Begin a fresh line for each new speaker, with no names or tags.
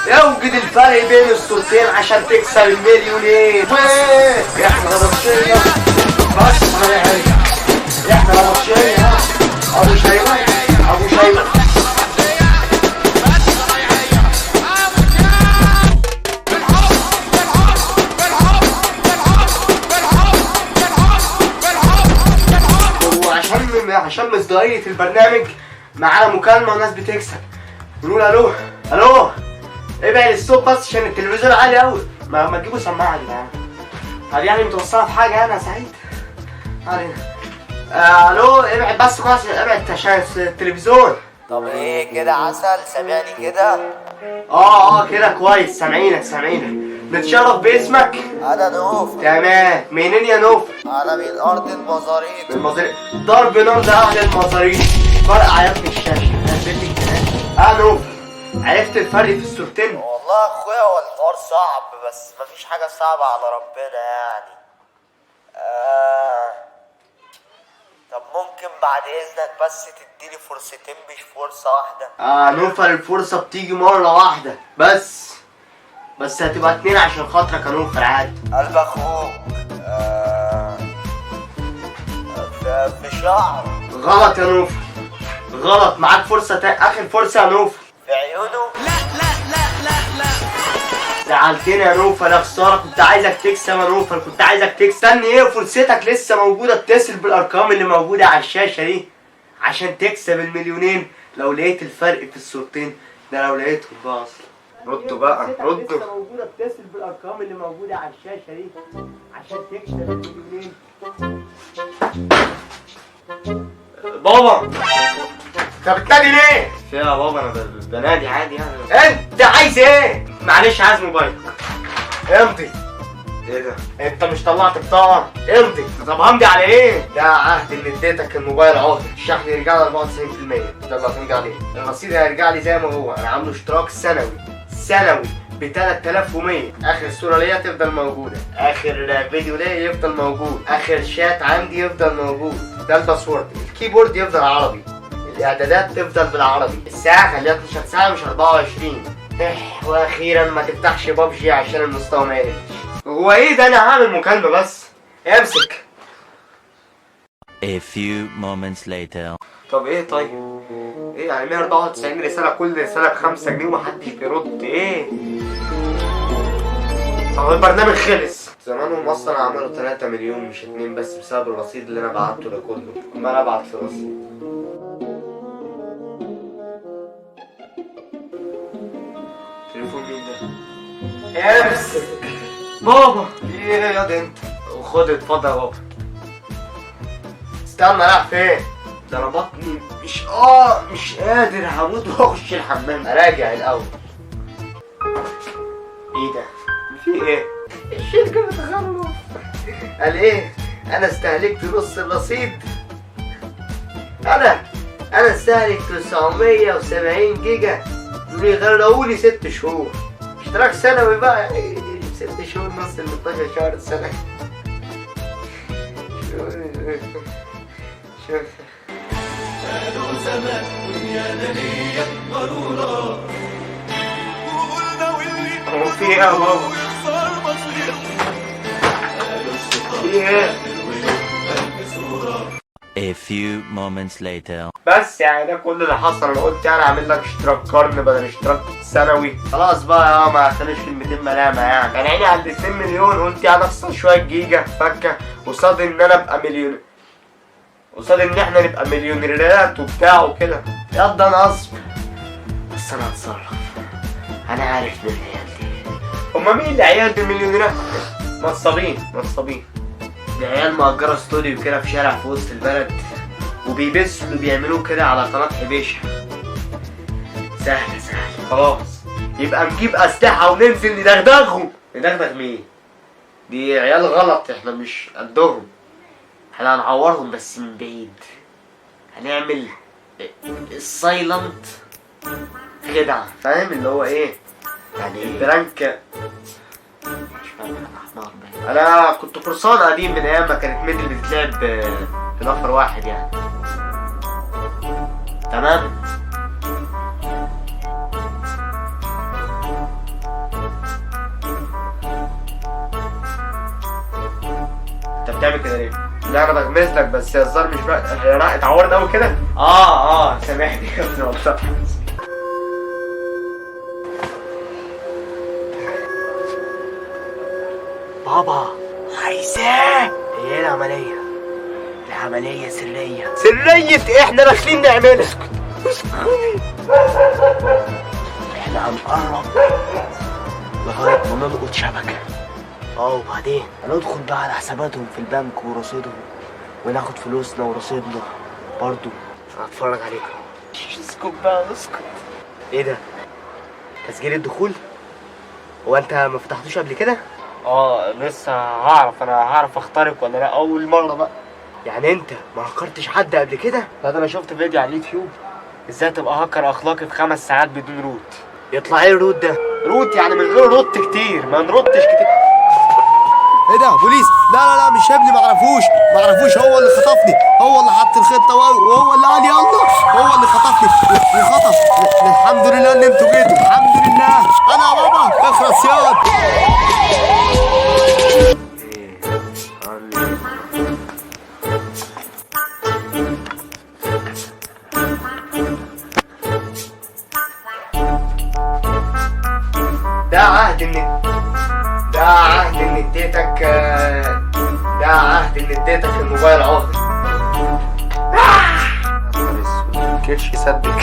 اوجد الفرق بين الصورتين عشان تكسب المليونين. احنا ربطشية بس هنرجع، احنا ربطشية ابو شيبة ابو شيبة. عشان مصداقية البرنامج معانا مكالمة وناس بتكسب. نقول الو الو. ابعد الصوت بس عشان التلفزيون عالي قوي. ما تجيبوا سماعة يا جدعان. هل يعني متوصلة في حاجة انا سعيد؟ علينا. الو ابعد بس كويس، ابعد عشان التلفزيون.
طب ايه كده عسل؟ سامعني كده؟
كده كويس. سامعينك. نتشرف باسمك.
انا نوف.
تمام. منين يا نوف؟
انا من ارض المزاريط.
ضرب نار ده اهل المزاريط. فرق عيال في الشاشة. نوف، عرفت الفرق في الصورتين؟
والله يا اخويا هو الحوار صعب، بس مفيش حاجة صعبة على ربنا يعني. طب ممكن بعد اذنك بس تديني فرصتين مش فرصة واحدة؟
نوفل الفرصة بتيجي مرة واحدة بس هتبقى 2 عشان خاطرك يا نوفل عادي.
قلب اخوك. في شعر.
غلط يا نوفل، غلط. معاك فرصة آخر فرصة يا نوفل.
في عيونه. لا
زعلتني يا نوفل يا خسارة. كنت عايزك تكسب يا نوفل، كنت عايزك تكسب. استني ايه؟ فرصتك لسه موجودة. اتصل بالأرقام اللي موجودة على الشاشة دي عشان تكسب المليونين لو لقيت الفرق في الصورتين. ده لو لقيتهم بقى أصلا. ردوا بقى ردوا. لسه موجودة. اتصل بالأرقام اللي موجودة على الشاشة دي عشان تكسب المليونين. بابا انت بتنادي ليه؟ يا بابا انا بنادي عادي يعني. انت عايز ايه؟ معلش عايز موبايلك. امضي. ايه ده؟ انت مش طلعت بطاقة؟ امضي. طب همضي على ايه؟ ده عهد اللي اديتك الموبايل عهد. الشحن يرجع لي 94%. ده اللي هتمضي عليه. الرصيد هيرجع لي زي ما هو. انا عامله اشتراك سنوي ب 3100. اخر الصورة ليا تفضل موجودة، اخر فيديو ليا يفضل موجود، اخر شات عندي يفضل موجود. ده الباسورد. الكيبورد يفضل عربي، الاعدادات تفضل بالعربي، الساعة خليها 12 ساعة مش 24. واخيرا ما تفتحش بابجي عشان المستوى ما يقلش. هو ايه ده؟ انا هعمل مكالمة بس. امسك.
A few moments later.
طب ايه طيب؟ ايه يعني 194 رسالة، كل رسالة ب5 جنيه ومحدش بيرد؟ ايه؟ هو البرنامج خلص زمانهم اصلا. عملوا 3 مليون مش 2 بس بسبب الرصيد اللي انا بعته ده كله. عمال ابعت في رصيد. تليفون مين ده؟ امسك. بابا ايه يا ده انت؟ خد اتفضل يا بابا. استنى رايح فين؟ ده انا بطني مش قادر هموت واخش الحمام. اراجع الاول. ايه ده؟ في ايه؟ الشركة بتخلص. قال ايه؟ انا استهلكت نص الرصيد. انا استهلك 970 جيجا. دول يغرقوني 6 شهور. اشتراك سنوي بقى. 6 شهور نص ال 12 شهر السنة. شوف
قالوا زمان دنيا دنيا ضرورة، وقلنا واللي
هو في ايه يا بابا؟
صار مصير. قالوا
في ايه؟
A few moments later.
بس يعني ده كل اللي حصل. انا قلت يعني اعمل لك اشتراك قرن بدل اشتراك سنوي. خلاص بقى ما خليش كلمتين ملامه يعني. كان عيني على 2 مليون. قلت يعني اخسر شويه جيجا فكه قصاد ان انا ابقى مليون، قصاد ان احنا نبقى مليونيرات وبتاع وكده. يلا انا اصبر بس انا هتصرف. انا عارف مين العيال دي. هما مين العيال دي المليونيرات؟ نصابين. دي عيال مأجرة استوديو كده في شارع في وسط البلد وبيبثوا اللي بيعملوه كده على قناة حبيشة. سهلة. خلاص يبقى نجيب أسلحة وننزل ندغدغهم. ندغدغ مين؟ دي عيال غلط، احنا مش قدهم. احنا هنعورهم بس من بعيد. هنعمل السايلنت خدعة. فاهم اللي هو ايه؟ يعني برانك. مش فاهم احمر. انا كنت قرصان قديم من ايام ما كانت ميدل بتتلعب في نفر واحد يعني. تمام. بتعمل كده ليه؟
لا انا بغمز لك بس يا الزار مش بقى لا اتعورت قوي كده.
سامحني يا ابني والله.
بابا عايزاه. ايه العملية؟ العملية سرية. سرية احنا داخلين نعملها. احنا هنقرب لغاية ما نلقط شبكة. وبعدين هندخل بقى على حساباتهم في البنك ورصيدهم وناخد فلوسنا ورصيدنا برضو. هتفرج عليكم. اسكت بقى اسكت. ايه ده؟ تسجيل الدخول؟ هو انت ما فتحتوش قبل كده؟
لسه هعرف، انا هعرف اخترق ولا لا اول مرة بقى.
يعني انت ما هكرتش حد قبل كده؟
لا ده انا شفت فيديو على اليوتيوب ازاي تبقى هاكر اخلاقي في 5 ساعات بدون روت.
يطلع ايه الروت ده؟
روت يعني من غير روت كتير، ما نروتش كتير.
ايه ده بوليس؟ لا مش ابني، معرفوش هو اللي خطفني، هو اللي حط الخطه وهو اللي قال يلا، هو اللي خطفني وخطف. الحمد لله ان انتوا جيتوا، الحمد لله. انا يا بابا اخرس ياض. ده عهد ان اديتك الموبايل عقد. كرش صدق.